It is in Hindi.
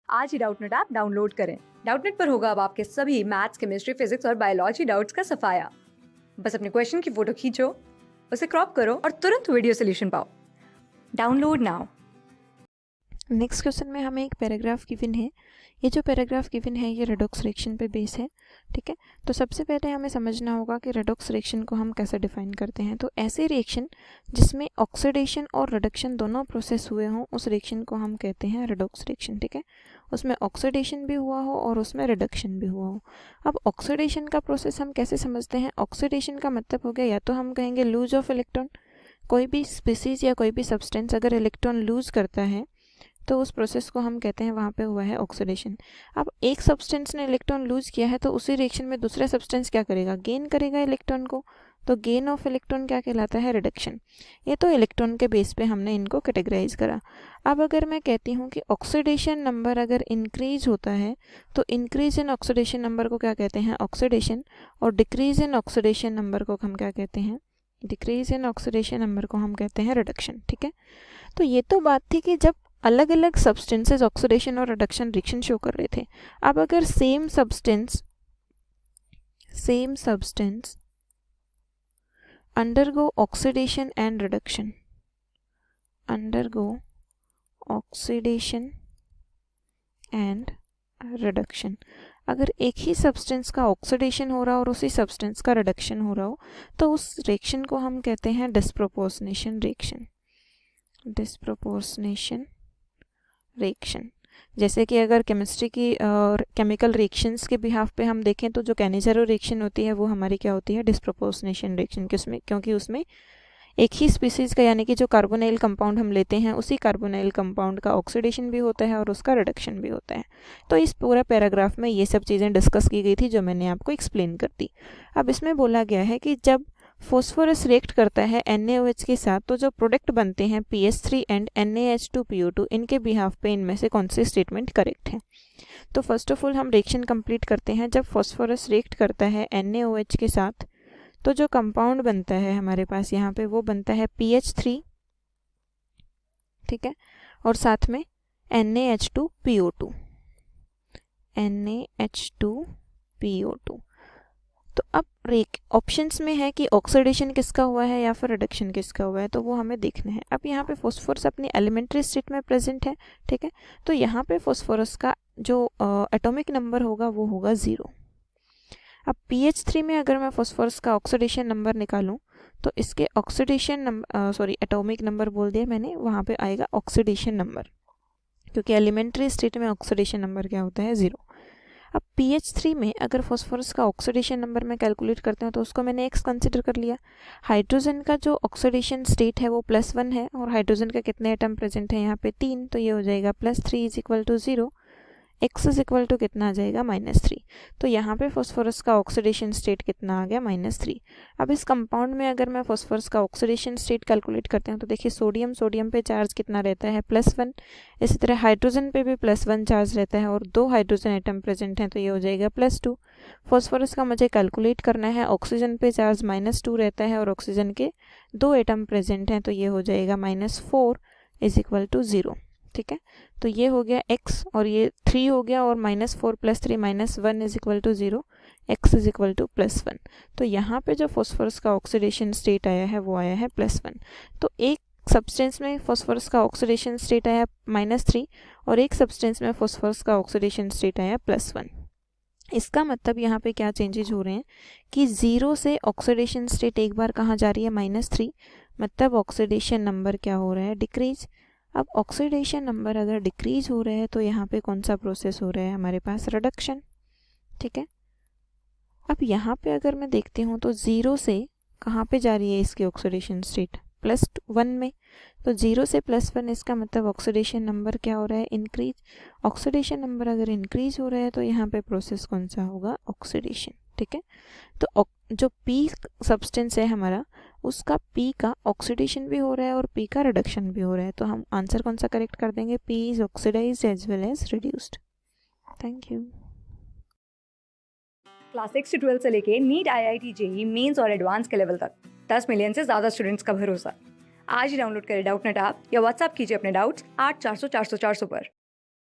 आज ही डाउटनेट ऐप डाउनलोड करें। डाउटनेट पर होगा अब आपके सभी मैथ्स, केमिस्ट्री, फिजिक्स और बायोलॉजी डाउट्स का सफाया। बस अपने क्वेश्चन की फोटो खींचो, उसे क्रॉप करो और तुरंत वीडियो सोल्यूशन पाओ। Download now. नेक्स्ट क्वेश्चन में हमें एक पैराग्राफ गिवन है। ये जो पैराग्राफ गिवन है ये रेडॉक्स रिएक्शन पे बेस है। ठीक है, तो सबसे पहले हमें समझना होगा कि रेडॉक्स रिएक्शन को हम कैसे डिफाइन करते हैं। तो ऐसे रिएक्शन जिसमें ऑक्सीडेशन और रिडक्शन दोनों प्रोसेस हुए हों उस रिएक्शन को हम कहते हैं रेडॉक्स रिएक्शन। ठीक है, उसमें ऑक्सीडेशन भी हुआ हो और उसमें रिडक्शन भी हुआ हो। अब ऑक्सीडेशन का प्रोसेस हम कैसे समझते हैं? ऑक्सीडेशन का मतलब हो गया, या तो हम कहेंगे लूज ऑफ इलेक्ट्रॉन। कोई भी स्पीसीज या कोई भी सब्सटेंस अगर इलेक्ट्रॉन लूज करता है तो उस प्रोसेस को हम कहते हैं वहाँ पे हुआ है ऑक्सीडेशन। अब एक सब्सटेंस ने इलेक्ट्रॉन लूज किया है तो उसी रिएक्शन में दूसरा सब्सटेंस क्या करेगा? गेन करेगा इलेक्ट्रॉन को। तो गेन ऑफ इलेक्ट्रॉन क्या कहलाता है? रिडक्शन। ये तो इलेक्ट्रॉन के बेस पे हमने इनको कैटेगराइज करा। अब अगर मैं कहती हूँ कि ऑक्सीडेशन नंबर अगर इंक्रीज होता है तो इंक्रीज इन ऑक्सीडेशन नंबर को क्या कहते हैं? ऑक्सीडेशन। और डिक्रीज इन ऑक्सीडेशन नंबर को हम क्या कहते हैं? डिक्रीज इन ऑक्सीडेशन नंबर को हम कहते हैं रिडक्शन। ठीक है, तो ये तो बात थी कि जब अलग अलग सब्सटेंसेस ऑक्सीडेशन और रिडक्शन रिएक्शन शो कर रहे थे। अब अगर same substance undergo oxidation and reduction, undergo oxidation and reduction, अगर एक ही सब्सटेंस का ऑक्सीडेशन हो रहा हो और उसी सब्सटेंस का रिडक्शन हो रहा हो तो उस रिएक्शन को हम कहते हैं डिस्प्रोपोर्शनेशन रिएक्शन। Disproportionation reaction. जैसे कि अगर केमिस्ट्री की केमिकल रिएक्शंस के बिहाफ पे हम देखें तो जो कैनिज़ेरो रिएक्शन होती है वो हमारी क्या होती है? Disproportionation reaction. क्योंकि उसमें एक ही स्पीसीज का यानी कि जो कार्बोनाइल कंपाउंड हम लेते हैं उसी कार्बोनाइल कंपाउंड का ऑक्सीडेशन भी होता है और उसका रिडक्शन भी होता है। तो इस पूरा पैराग्राफ में ये सब चीज़ें डिस्कस की गई थी जो मैंने आपको एक्सप्लेन कर दी। अब इसमें बोला गया है कि जब फॉस्फोरस रिएक्ट करता है NaOH के साथ तो जो प्रोडक्ट बनते हैं PH3 एंड NaH2PO2, इनके बिहाफ पे इनमें से कौन सी स्टेटमेंट करेक्ट है? तो फर्स्ट ऑफ ऑल हम रिएक्शन कंप्लीट करते हैं। जब फॉस्फोरस रिएक्ट करता है NaOH के साथ तो जो कंपाउंड बनता है हमारे पास यहाँ पे वो बनता है PH3, ठीक है, और साथ में NaH2PO2, NaH2PO2। तो अब ऑप्शंस में है कि ऑक्सीडेशन किसका हुआ है या फिर रिडक्शन किसका हुआ है, तो वो हमें देखना है। अब यहाँ पे फॉस्फोरस अपनी एलिमेंट्री स्टेट में प्रेजेंट है। ठीक है, तो यहाँ पे फॉस्फोरस का जो एटॉमिक नंबर होगा वो होगा 0। अब PH3 में अगर मैं फॉस्फोरस का ऑक्सीडेशन नंबर निकालूं तो इसके ऑक्सीडेशन नंबर एटॉमिक नंबर बोल दिया मैंने, वहाँ पे आएगा ऑक्सीडेशन नंबर, क्योंकि एलिमेंट्री स्टेट में ऑक्सीडेशन नंबर क्या होता है? 0। अब PH3 में अगर फॉस्फोरस का ऑक्सीडेशन नंबर मैं कैलकुलेट करते हैं तो उसको मैंने x कंसिडर कर लिया। हाइड्रोजन का जो ऑक्सीडेशन स्टेट है वो +1 है और हाइड्रोजन का कितने एटम प्रेजेंट है यहाँ पे? 3, तो ये हो जाएगा +3 is equal to 0। x is equal to कितना आ जाएगा? -3। तो यहाँ पे फॉस्फोरस का ऑक्सीडेशन स्टेट कितना आ गया? -3। अब इस कंपाउंड में अगर मैं फॉस्फोरस का ऑक्सीडेशन स्टेट कैलकुलेट करते हैं तो देखिए सोडियम पे चार्ज कितना रहता है? +1। इसी तरह हाइड्रोजन पे भी +1 चार्ज रहता है और 2 हाइड्रोजन एटम प्रेजेंट हैं तो ये हो जाएगा +2। फॉस्फोरस का मुझे कैलकुलेट करना है, ऑक्सीजन पे चार्ज -2 रहता है और ऑक्सीजन के 2 एटम प्रेजेंट हैं तो ये हो जाएगा -4 इज इक्वल टू 0। ठीक है, तो ये हो गया x और ये 3 हो गया और -4 + 3 -1 is equal to 0, x is equal to +1। तो यहाँ पे जो फॉस्फोरस का ऑक्सीडेशन स्टेट आया है वो आया है +1। तो एक सब्सटेंस में फॉस्फोरस का ऑक्सीडेशन स्टेट आया -3 और एक सब्सटेंस में फॉस्फोरस का ऑक्सीडेशन स्टेट आया +1। इसका मतलब यहाँ पे क्या चेंजेस हो रहे हैं कि 0 से ऑक्सीडेशन स्टेट एक बार कहाँ जा रही है? -3, मतलब ऑक्सीडेशन नंबर क्या हो रहा है? डिक्रीज। अब ऑक्सीडेशन नंबर अगर डिक्रीज हो रहा है तो यहाँ पे कौन सा प्रोसेस हो रहा है? हमारे पास रिडक्शन। ठीक है, अब यहाँ पे अगर मैं देखती हूँ तो 0 से कहाँ पे जा रही है इसकी ऑक्सीडेशन स्टेट? +1 में। तो 0 से +1 इसका मतलब ऑक्सीडेशन नंबर क्या हो रहा है? इंक्रीज। ऑक्सीडेशन नंबर अगर इंक्रीज हो रहा है तो यहाँ पे प्रोसेस कौन सा होगा? ऑक्सीडेशन। ठीक है, तो जो P सब्सटेंस है हमारा उसका P का ऑक्सीडेशन भी हो रहा है और P का रिडक्शन भी हो रहा है, तो हम आंसर कौन सा करेक्ट कर देंगे? P is oxidised as well as reduced. Thank you. Class 6 से 12 से लेके नीट, IIT, JEE मेंस और एडवांस के लेवल तक 10 मिलियन से ज्यादा स्टूडेंट्स का भरोसा। आज ही डाउनलोड करें डाउटनेट ऐप या व्हाट्सएप कीजिए अपने डाउट्स 8400 400 400 पर।